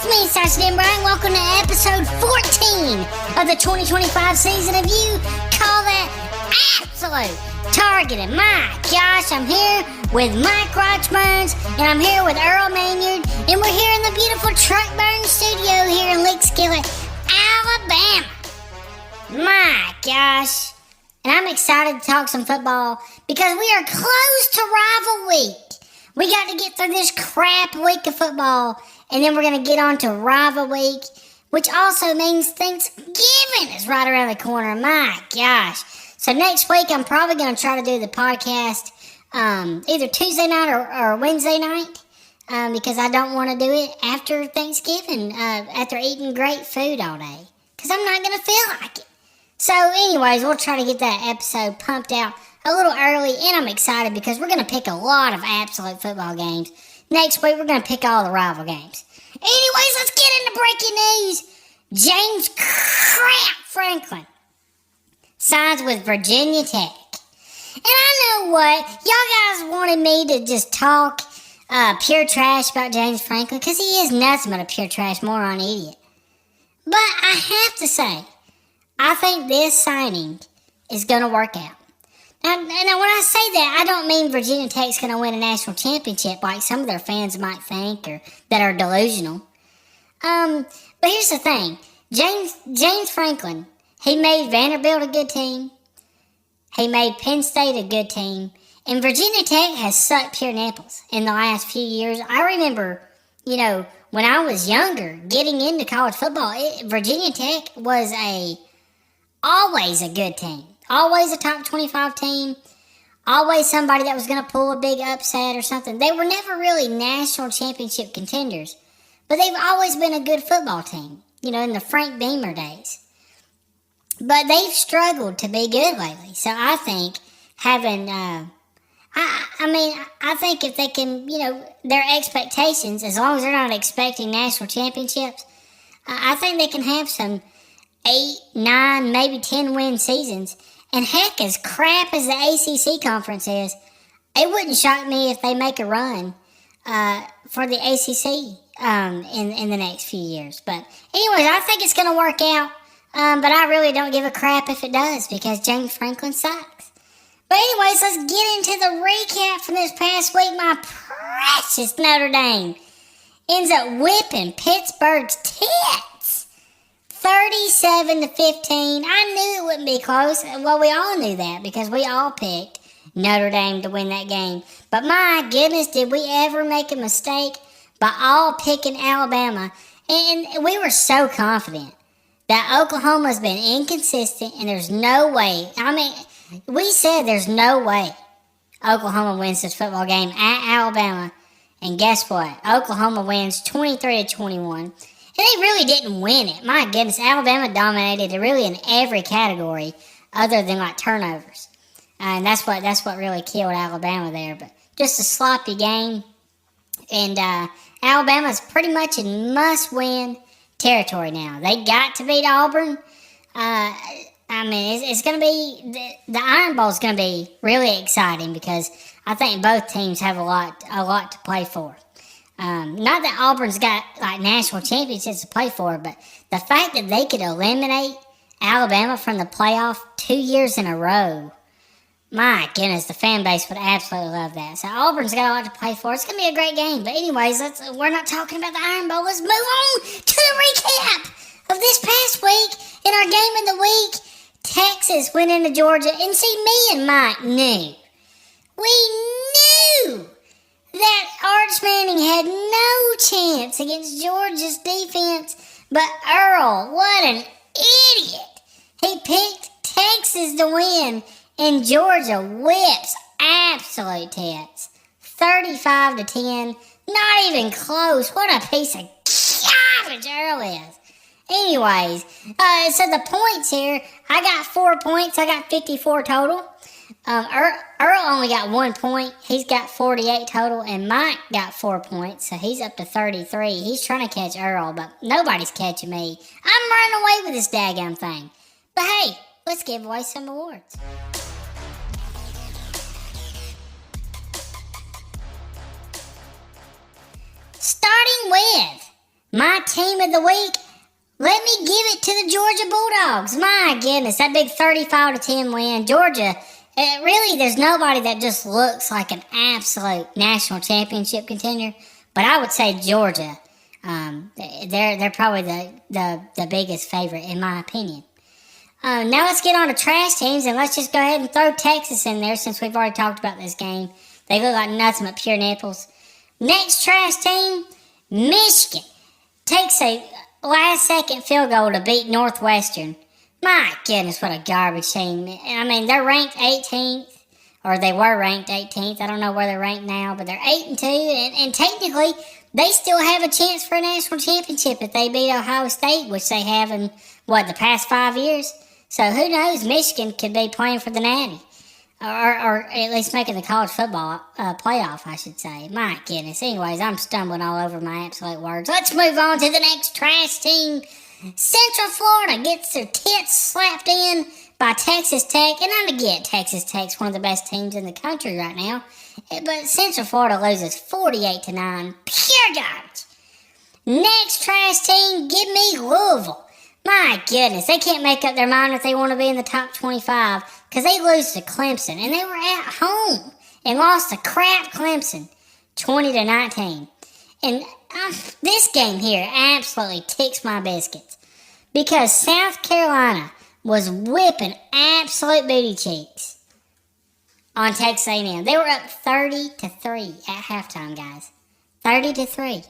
me, Sassy Dan Bryant. Welcome to episode 14 of the 2025 season of You Call That Absolute Targeting. My gosh, I'm here with Mike Rochburns, and I'm here with Earl Maynard, and we're here in the beautiful Truckburn studio here in Lake Skillet, Alabama. My gosh. And I'm excited to talk some football because we are close to Rival Week. We got to get through this crap week of football, and then we're going to get on to Rival Week, which also means Thanksgiving is right around the corner. My gosh. So next week, I'm probably going to try to do the podcast either Tuesday night or Wednesday night because I don't want to do it after Thanksgiving, after eating great food all day, because I'm not going to feel like it. So anyways, we'll try to get that episode pumped out a little early, and I'm excited because we're going to pick a lot of absolute football games. Next week, we're going to pick all the rival games. Anyways, let's get into breaking news. James Franklin signs with Virginia Tech. And I know what, y'all guys wanted me to just talk pure trash about James Franklin because he is nothing but a pure trash moron idiot. But I have to say, I think this signing is going to work out. Now, when I say that, I don't mean Virginia Tech's going to win a national championship like some of their fans might think or that are delusional. But here's the thing. James Franklin, he made Vanderbilt a good team. He made Penn State a good team. And Virginia Tech has sucked pure nipples in the last few years. I remember, when I was younger, getting into college football, Virginia Tech was always a good team. Always a top 25 team. Always somebody that was going to pull a big upset or something. They were never really national championship contenders. But they've always been a good football team. In the Frank Beamer days. But they've struggled to be good lately. So I think having... I think if they can, their expectations, as long as they're not expecting national championships, I think they can have some 8, 9, maybe 10 win seasons. And heck, as crap as the ACC conference is, it wouldn't shock me if they make a run for the ACC in the next few years. But anyways, I think it's going to work out. But I really don't give a crap if it does because James Franklin sucks. But anyways, let's get into the recap from this past week. My precious Notre Dame ends up whipping Pittsburgh's tits. 37-15. I knew it wouldn't be close. Well, we all knew that because we all picked Notre Dame to win that game. But my goodness, did we ever make a mistake by all picking Alabama? And we were so confident that Oklahoma's been inconsistent and there's no way. We said there's no way Oklahoma wins this football game at Alabama. And guess what? Oklahoma wins 23-21. And they really didn't win it. My goodness, Alabama dominated it really in every category other than like turnovers. And that's what really killed Alabama there. But just a sloppy game. And Alabama's pretty much in must-win territory now. They got to beat Auburn. It's going to be, the Iron Bowl is going to be really exciting because I think both teams have a lot to play for. Not that Auburn's got like national championships to play for, but the fact that they could eliminate Alabama from the playoff 2 years in a row, my goodness, the fan base would absolutely love that. So Auburn's got a lot to play for. It's going to be a great game. But anyways, we're not talking about the Iron Bowl. Let's move on to the recap of this past week. In our game of the week, Texas went into Georgia. And see, me and Mike knew. We knew that Arch Manning had no chance against Georgia's defense. But Earl, what an idiot. He picked Texas to win, and Georgia whips absolute tits. 35-10. Not even close. What a piece of garbage Earl is. Anyways, so the points here, I got 4 points. I got 54 total. Earl only got 1 point. He's got 48 total, and Mike got 4 points, so he's up to 33. He's trying to catch Earl, but nobody's catching me. I'm running away with this daggum thing. But hey, let's give away some awards. Starting with My team of the week, let me give it to the Georgia Bulldogs. My goodness, that big 35-10 win. Georgia, really, there's nobody that just looks like an absolute national championship contender. But I would say Georgia. They're probably the biggest favorite in my opinion. Now let's get on to trash teams, and let's just go ahead and throw Texas in there since we've already talked about this game. They look like nothing but pure nipples. Next trash team, Michigan takes a last-second field goal to beat Northwestern. My goodness, what a garbage team. I mean, they're ranked 18th, or they were ranked 18th. I don't know where they're ranked now, but they're 8-2, and technically, they still have a chance for a national championship if they beat Ohio State, which they have in, the past 5 years. So who knows, Michigan could be playing for the Natty. Or at least making the college football playoff, I should say. My goodness. Anyways, I'm stumbling all over my absolute words. Let's move on to the next trash team. Central Florida gets their tits slapped in by Texas Tech. And I get Texas Tech's one of the best teams in the country right now. But Central Florida loses 48-9. Pure garbage. Next trash team, give me Louisville. My goodness, they can't make up their mind if they want to be in the top 25 because they lose to Clemson, and they were at home and lost to crap Clemson, 20-19. And this game here absolutely ticks my biscuits because South Carolina was whipping absolute booty cheeks on Texas A&M. They were up 30-3 at halftime, guys. 30-3.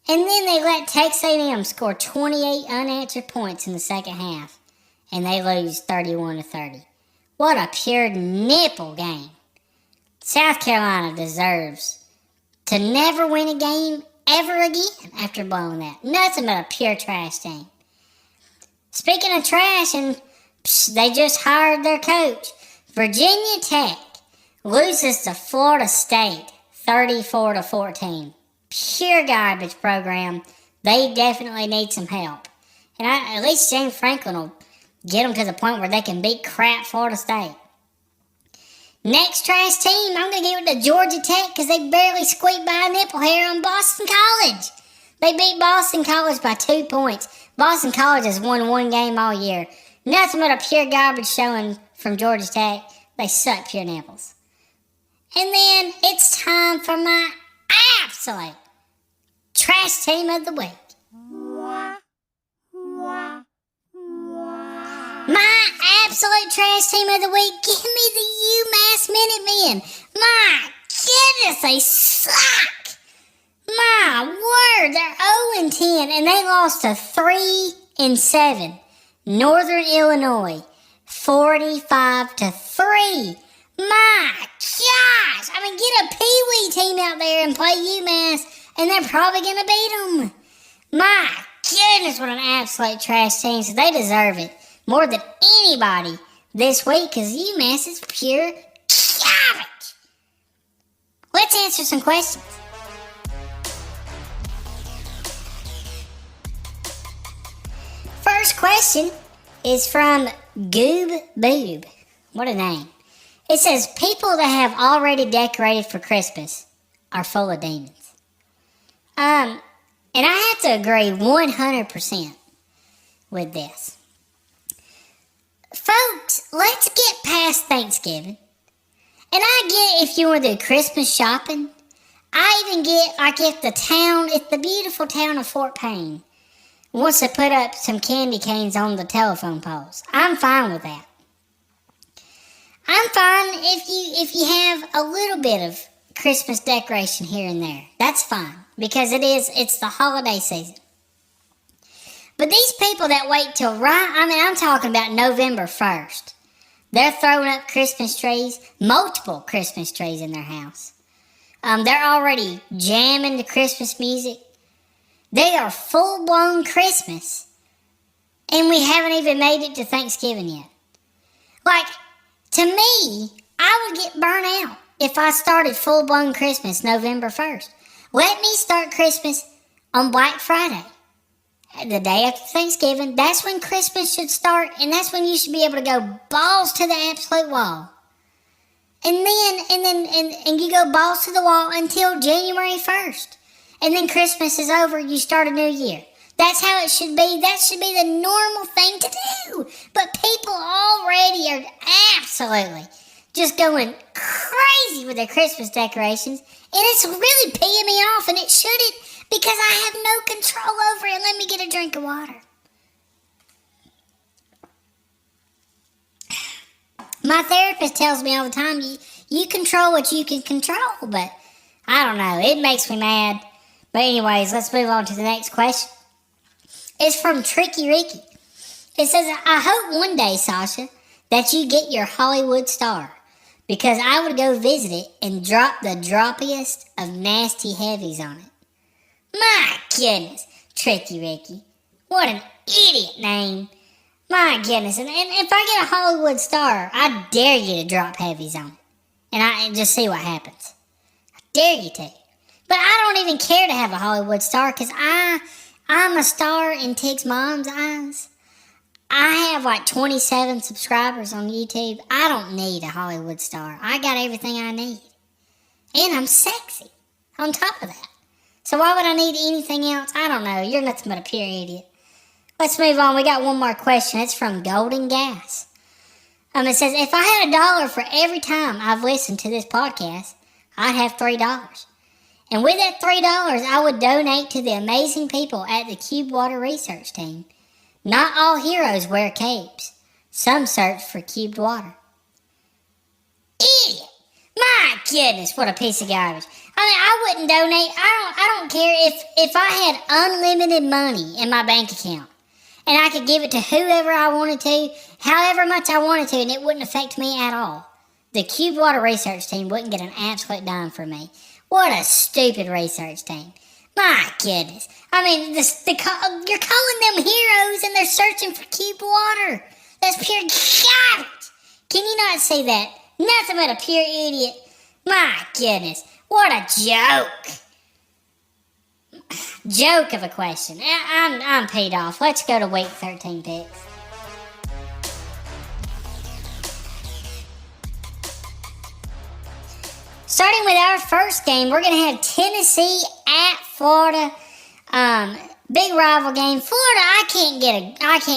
And then they let Texas A&M score 28 unanswered points in the second half. And they lose 31-30. What a pure nipple game. South Carolina deserves to never win a game ever again after blowing that. Nothing but a pure trash team. Speaking of trash, and they just hired their coach. Virginia Tech loses to Florida State 34-14. Pure garbage program. They definitely need some help. And at least James Franklin will get them to the point where they can beat crap Florida State. Next trash team, I'm going to give it to Georgia Tech because they barely squeaked by a nipple hair on Boston College. They beat Boston College by 2 points. Boston College has won one game all year. Nothing but a pure garbage showing from Georgia Tech. They suck pure nipples. And then it's time for my absolute trash team of the week. My absolute trash team of the week, give me the UMass Minutemen. My goodness, they suck. My word, they're 0-10, and they lost to 3-7 Northern Illinois, 45-3. My gosh, I mean, get a Pee-wee team out there and play UMass, and they're probably going to beat them. My goodness, what an absolute trash team. So they deserve it more than anybody this week because UMass is pure garbage. Let's answer some questions. First question is from Goob Boob. What a name. It says, people that have already decorated for Christmas are full of demons. And I have to agree 100% with this. Folks, let's get past Thanksgiving. And I get if you want to do Christmas shopping. I even get, like, if the beautiful town of Fort Payne wants to put up some candy canes on the telephone poles. I'm fine with that. I'm fine if you have a little bit of Christmas decoration here and there. That's fine because it's the holiday season. But these people that wait till I'm talking about November 1st. They're throwing up Christmas trees, multiple Christmas trees in their house. They're already jamming to Christmas music. They are full-blown Christmas. And we haven't even made it to Thanksgiving yet. Like, to me, I would get burnt out if I started full-blown Christmas November 1st. Let me start Christmas on Black Friday. The day after Thanksgiving, that's when Christmas should start, and that's when you should be able to go balls to the absolute wall. And you go balls to the wall until January 1st. and then Christmas is over, you start a new year. That's how it should be. That should be the normal thing to do. But people already are absolutely just going crazy with their Christmas decorations, and it's really peeing me off, and it shouldn't, because I have no control over it. Let me get a drink of water. My therapist tells me all the time, you control what you can control, but I don't know. It makes me mad. But anyways, let's move on to the next question. It's from Tricky Ricky. It says, I hope one day, Sasha, that you get your Hollywood star, because I would go visit it and drop the droppiest of nasty heavies on it. My goodness, Tricky Ricky. What an idiot name. My goodness. And if I get a Hollywood star, I dare you to drop heavies on it. And just see what happens. I dare you to. But I don't even care to have a Hollywood star, because I'm a star in Tig's mom's eyes. I have like 27 subscribers on YouTube. I don't need a Hollywood star. I got everything I need. And I'm sexy on top of that. So why would I need anything else? I don't know. You're nothing but a pure idiot. Let's move on. We got one more question. It's from Golden Gas. It says, if I had $1 for every time I've listened to this podcast, I'd have $3. And with that $3, I would donate to the amazing people at the Cube Water Research Team. Not all heroes wear capes. Some search for cubed water. Idiot! My goodness, what a piece of garbage. I wouldn't donate. I don't care if I had unlimited money in my bank account, and I could give it to whoever I wanted to, however much I wanted to, and it wouldn't affect me at all. The Cube Water Research Team wouldn't get an absolute dime from me. What a stupid research team. My goodness. You're calling them heroes, and they're searching for cubed water. That's pure garbage. Can you not see that? Nothing but a pure idiot. My goodness. What a joke. Joke of a question. I'm paid off. Let's go to week 13 picks. Starting with our first game, we're going to have Tennessee at Florida. Big rival game. Florida, I can't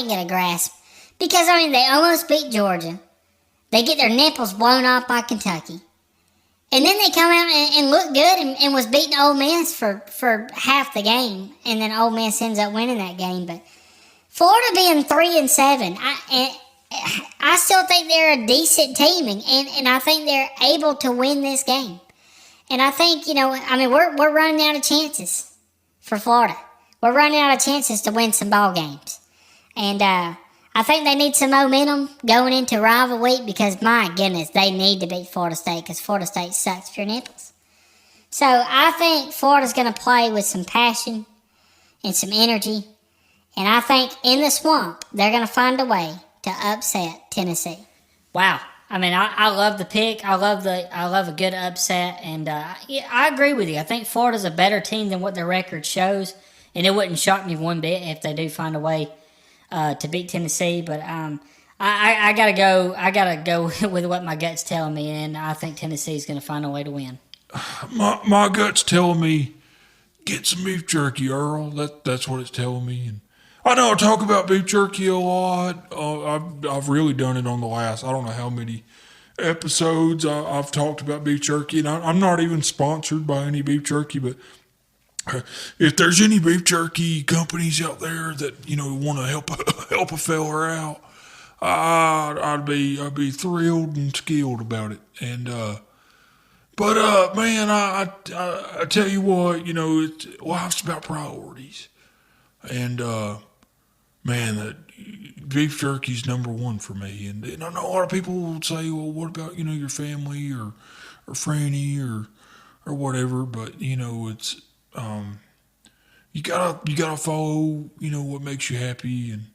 get a grasp, because they almost beat Georgia. They get their nipples blown off by Kentucky. And then they come out and look good and was beating Ole Miss for half the game. And then Ole Miss ends up winning that game. But Florida being 3-7, I still think they're a decent team. And I think they're able to win this game. And I think, we're running out of chances for Florida. We're running out of chances to win some ball games. And I think they need some momentum going into rival week, because, my goodness, they need to beat Florida State, because Florida State sucks for your nipples. So I think Florida's going to play with some passion and some energy. And I think in the swamp, they're going to find a way to upset Tennessee. Wow. I love the pick. I love a good upset. And I agree with you. I think Florida's a better team than what their record shows. And it wouldn't shock me one bit if they do find a way to beat Tennessee, but I gotta go with what my gut's telling me, and I think Tennessee's gonna find a way to win. My gut's telling me get some beef jerky, Earl. That's what it's telling me. And I know I talk about beef jerky a lot. I've really done it on the last, I don't know how many episodes I've talked about beef jerky, and I'm not even sponsored by any beef jerky, but if there's any beef jerky companies out there that want to help a fella out, I'd be thrilled and skilled about it. And man, I tell you what, life's about priorities, and man, that beef jerky's number one for me. And I know a lot of people will say, well, what about your family or Franny or whatever, but it's. You gotta follow, what makes you happy, and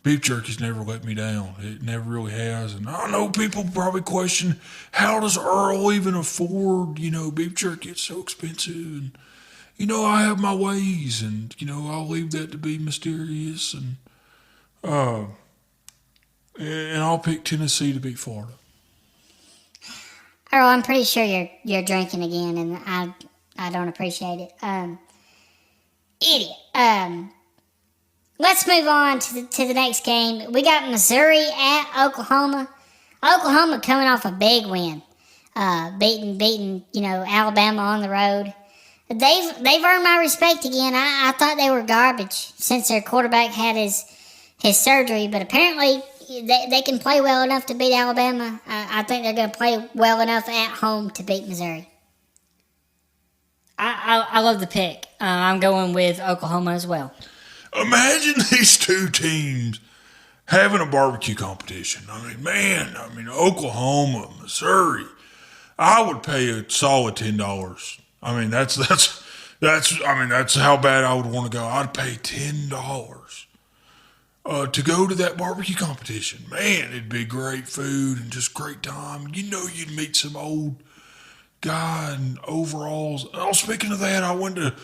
beef jerky's never let me down. It never really has. And I know people probably question, how does Earl even afford, beef jerky? It's so expensive. And, I have my ways, and, I'll leave that to be mysterious. And I'll pick Tennessee to beat Florida. Earl, I'm pretty sure you're drinking again, and I don't appreciate it. Idiot. Let's move on to the next game. We got Missouri at Oklahoma. Oklahoma coming off a big win, beating Alabama on the road. They've earned my respect again. I thought they were garbage since their quarterback had his surgery, but apparently they can play well enough to beat Alabama. I think they're going to play well enough at home to beat Missouri. I love the pick. I'm going with Oklahoma as well. Imagine these two teams having a barbecue competition. Oklahoma, Missouri. I would pay a solid $10. That's how bad I would want to go. I'd pay $10 to go to that barbecue competition. Man, it'd be great food and just great time. You'd meet some old guy in overalls. Oh, speaking of that, I went to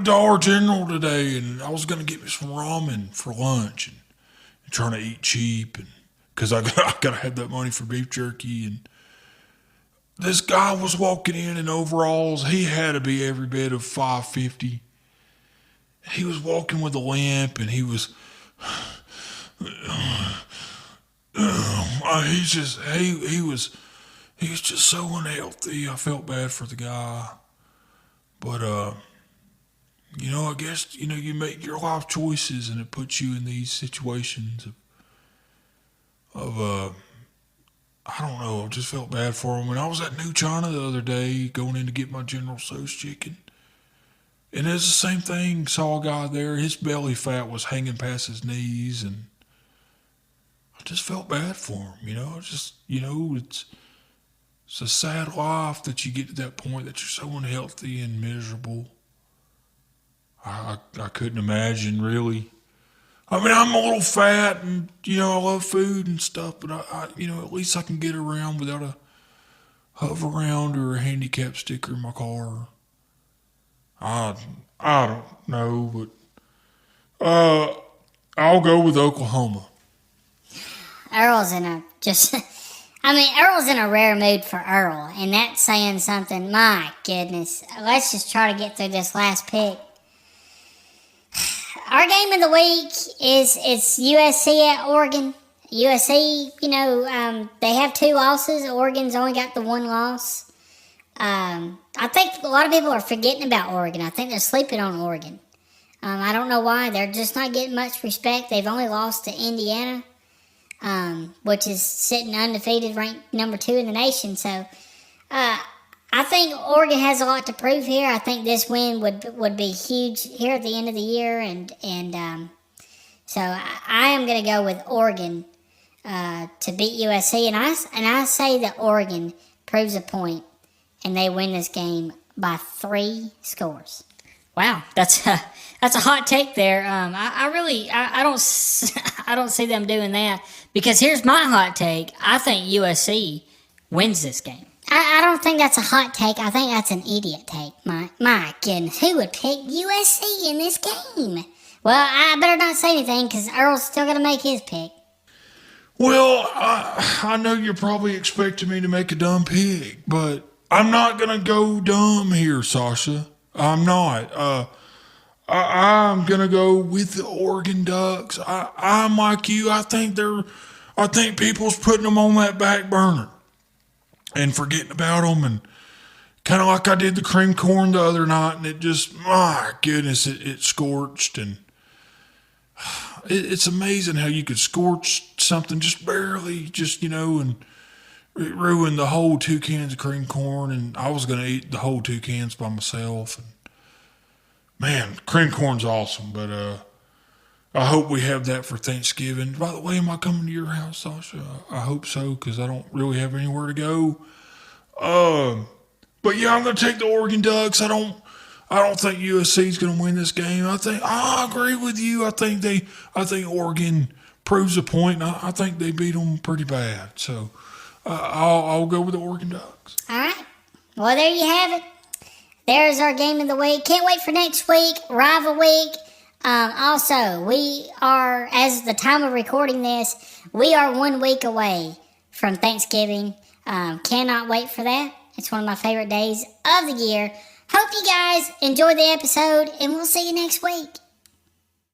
Dollar General today, and I was going to get me some ramen for lunch, and trying to eat cheap, and because I got to have that money for beef jerky. And this guy was walking in overalls. He had to be every bit of 5'50". He was walking with a limp, and he was he was just so unhealthy. I felt bad for the guy. But, I guess, you make your life choices and it puts you in these situations of I don't know, I just felt bad for him. And I was at New China the other day going in to get my General Tso's chicken. And it's the same thing. Saw a guy there. His belly fat was hanging past his knees. And I just felt bad for him, It's a sad life that you get to that point that you're so unhealthy and miserable. I couldn't imagine, really. I'm a little fat and, I love food and stuff, but I at least I can get around without a hover around or a handicap sticker in my car. I don't know, but I'll go with Oklahoma. Earl's in a rare mood for Earl, and that's saying something. My goodness. Let's just try to get through this last pick. Our game of the week is USC at Oregon. USC, they have 2 losses. Oregon's only got the 1 loss. I think a lot of people are forgetting about Oregon. I think they're sleeping on Oregon. I don't know why. They're just not getting much respect. They've only lost to Indiana, which is sitting undefeated, ranked number 2 in the nation. So, I think Oregon has a lot to prove here. I think this win would be huge here at the end of the year, and so I am going to go with Oregon to beat USC, and I say that Oregon proves a point, and they win this game by 3 scores. Wow, that's a hot take there. I don't see them doing that, because here's my hot take. I think USC wins this game. I don't think that's a hot take. I think that's an idiot take. My goodness, who would pick USC in this game? Well, I better not say anything because Earl's still going to make his pick. Well, I know you're probably expecting me to make a dumb pick, but I'm not going to go dumb here, Sasha. I'm not. I'm going to go with the Oregon Ducks. I'm like you. I think people's putting them on that back burner and forgetting about them, and kind of like I did the cream corn the other night, and it just, my goodness, it scorched, and it's amazing how you could scorch something just barely, and it ruined the whole 2 cans of cream corn, and I was going to eat the whole 2 cans by myself. And man, cream corn's awesome, but I hope we have that for Thanksgiving. By the way, am I coming to your house, Sasha? I hope so, because I don't really have anywhere to go. But yeah, I'm going to take the Oregon Ducks. I don't think USC's going to win this game. I agree with you. I think Oregon proves a point. I think they beat them pretty bad. So I'll go with the Oregon Ducks. All right. Well, there you have it. There's our game of the week. Can't wait for next week, Rival Week. Also, we are, as the time of recording this, we are 1 week away from Thanksgiving. Cannot wait for that. It's one of my favorite days of the year. Hope you guys enjoyed the episode, and we'll see you next week.